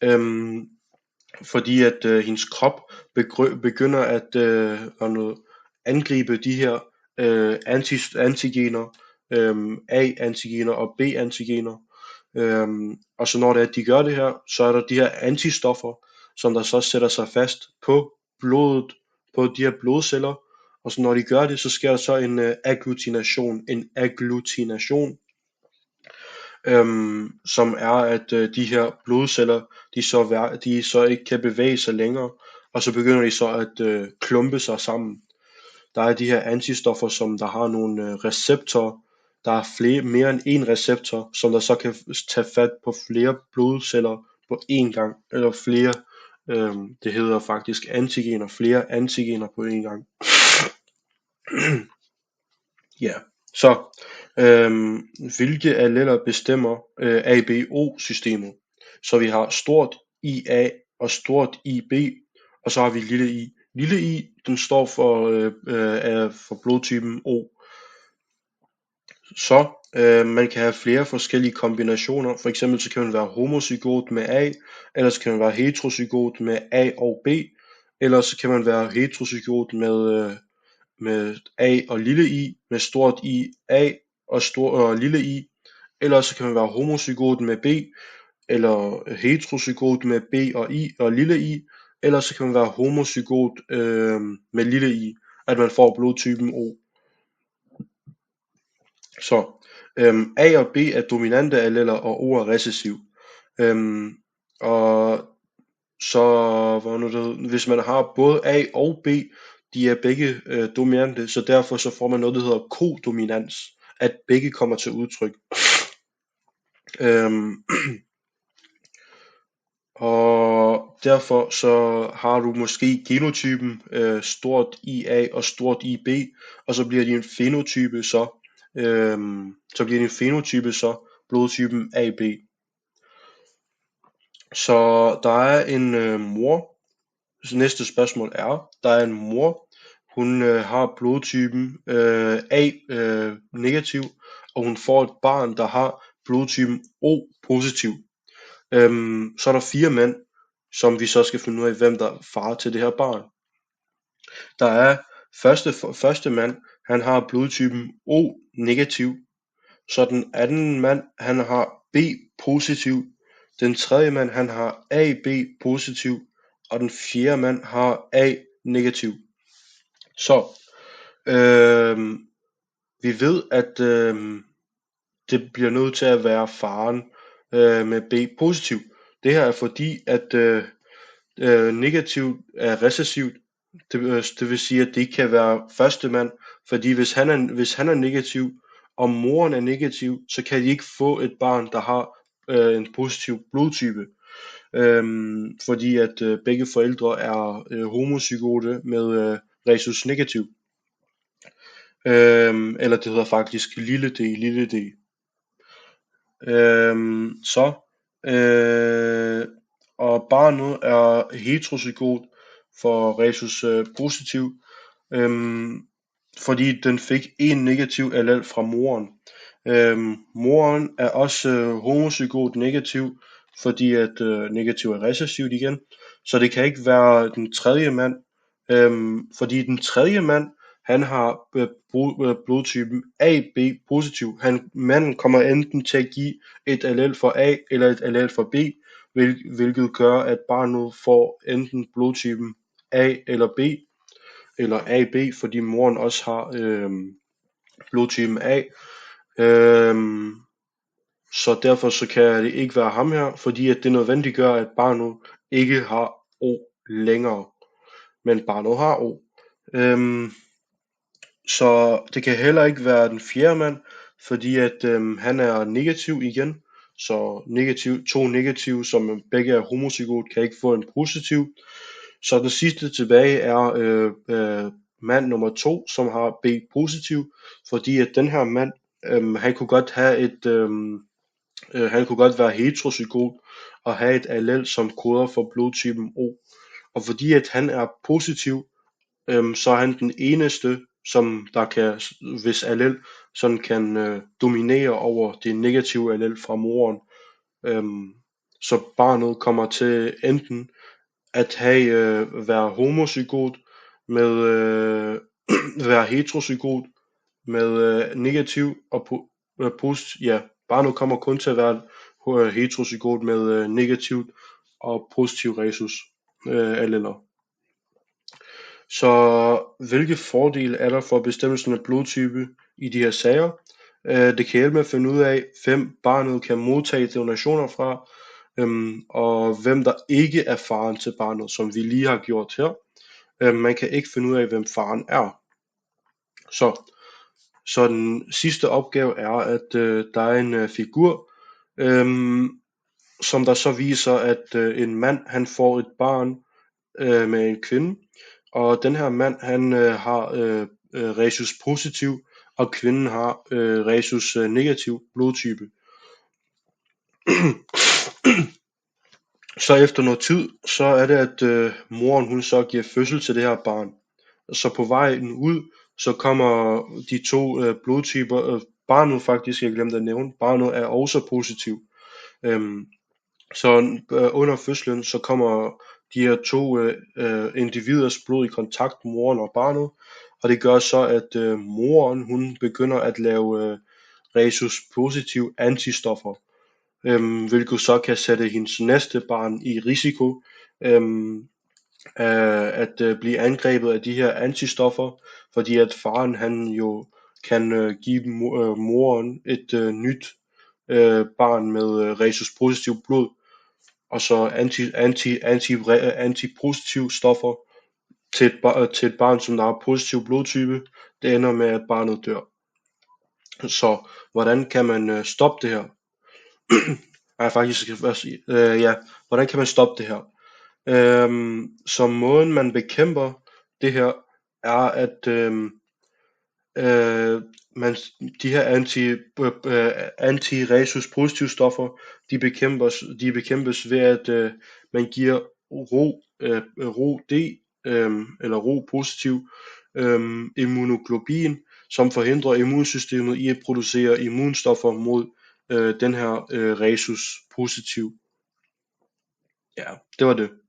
øhm, fordi at hendes krop begynder at angribe de her antigener, A-antigener og B-antigener. Og så når det er, at de gør det her, så er der de her antistoffer, som der så sætter sig fast på blodet, på de her blodceller. Og så når de gør det, så sker der så en agglutination, som er, at de her blodceller, de så ikke kan bevæge sig længere, og så begynder de så at klumpe sig sammen. Der er de her antistoffer, som der har nogle receptorer. Der er mere end en receptor, som der så kan tage fat på flere blodceller på én gang, eller flere, det hedder faktisk antigener, flere antigener på én gang. Ja, så hvilke alleler bestemmer ABO-systemet? Så vi har stort IA og stort IB, og så har vi lille i. Lille i, den står for blodtypen O. Så man kan have flere forskellige kombinationer. For eksempel så kan man være homozygot med A, eller så kan man være heterozygot med A og B, eller så kan man være heterozygot med A og lille i, med stort I A og lille i, eller så kan man være homozygot med B, eller heterozygot med B og I og lille i, eller så kan man være homozygot med lille i, at man får blodtypen O. Så A og B er dominante alleler, og O er recessiv. Og så hvis man har både A og B, de er begge dominante, så derfor så får man noget, der hedder kodominans, at begge kommer til udtryk. Og derfor så har du måske genotypen stort IA og stort IB, og så bliver din fenotype så blodtypen AB. Så der er en mor. Så næste spørgsmål er, der er en mor, hun har blodtypen A negativ, og hun får et barn, der har blodtypen O positiv. Så er der 4 mænd, som vi så skal finde ud af, hvem der er far til det her barn. Der er første mand, han har blodtypen O negativ, så den anden mand, han har B positiv, den tredje mand, han har AB positiv, og den fjerde mand har A negativ. Så vi ved, at det bliver nødt til at være faren med B positiv. Det her er fordi, at negativ er recessivt. Det vil sige, at det ikke kan være første mand, fordi hvis han er negativ, og moren er negativ, så kan de ikke få et barn, der har en positiv blodtype. Fordi at begge forældre er homozygote med rhesus negativ. Eller det hedder faktisk lille d. Og barnet er heterozygot for rhesus positiv, fordi den fik en negativ allel fra moren. Moren er også homozygot negativ, fordi at negativ er recessivt igen, så det kan ikke være den tredje mand, fordi den tredje mand, han har blodtypen AB positiv. Manden kommer enten til at give et allel for A eller et allel for B, hvilket gør, at barnet får enten blodtypen A eller B, eller AB, fordi moren også har blodtypen A. Så derfor så kan det ikke være ham her, fordi at det nødvendiggør, at barnet ikke har O længere, men barnet har O. Så det kan heller ikke være den fjerde mand, fordi at han er negativ igen. Så to negative, som begge er homozygot, kan ikke få en positiv. Så den sidste tilbage er mand nummer 2, som har B positiv, fordi at den her mand, han kunne godt være heterozygot og have et allel, som koder for blodtypen O. Og fordi at han er positiv, så er han den eneste, som der kan, hvis allel sådan kan dominere over det negative allel fra moren. så barnet kommer til enten at være homozygot med være heterozygot med negativ og positiv, ja, barnet kommer kun til at være heterozygot med negativt og positiv rhesus alleler. Så hvilke fordele er der for bestemmelsen af blodtype i de her sager? Det kan hjælpe med at finde ud af, hvem barnet kan modtage donationer fra, og hvem der ikke er faren til barnet, som vi lige har gjort her. Man kan ikke finde ud af, hvem faren er. Så den sidste opgave er, at der er en figur, som der så viser, at en mand han får et barn med en kvinde, og den her mand han har rhesus positiv, og kvinden har rhesus negativ blodtype. Så efter noget tid, så er det, at moren hun så giver fødsel til det her barn. Så på vejen ud, så kommer de to blodtyper, barnet faktisk, jeg glemte at nævne, barnet er også positiv. Så under fødslen, så kommer de her to individers blod i kontakt, moren og barnet, og det gør så, at moren hun begynder at lave rhesus positiv antistoffer, hvilket så kan sætte hendes næste barn i risiko at blive angrebet af de her antistoffer, fordi at faren han jo kan give moren et nyt barn med rhesus positiv blod, og så antipositive stoffer til et barn, som der har positiv blodtype. Det ender med, at barnet dør. Så hvordan kan man stoppe det her? Hvordan kan man stoppe det her? Så måden man bekæmper det her er, at de her anti-rhesus positive stoffer, de bekæmpes ved, at man giver ROD eller RO positiv immunoglobin, som forhindrer immunsystemet i at producere immunstoffer mod den her rhesus positiv. Ja, det var det.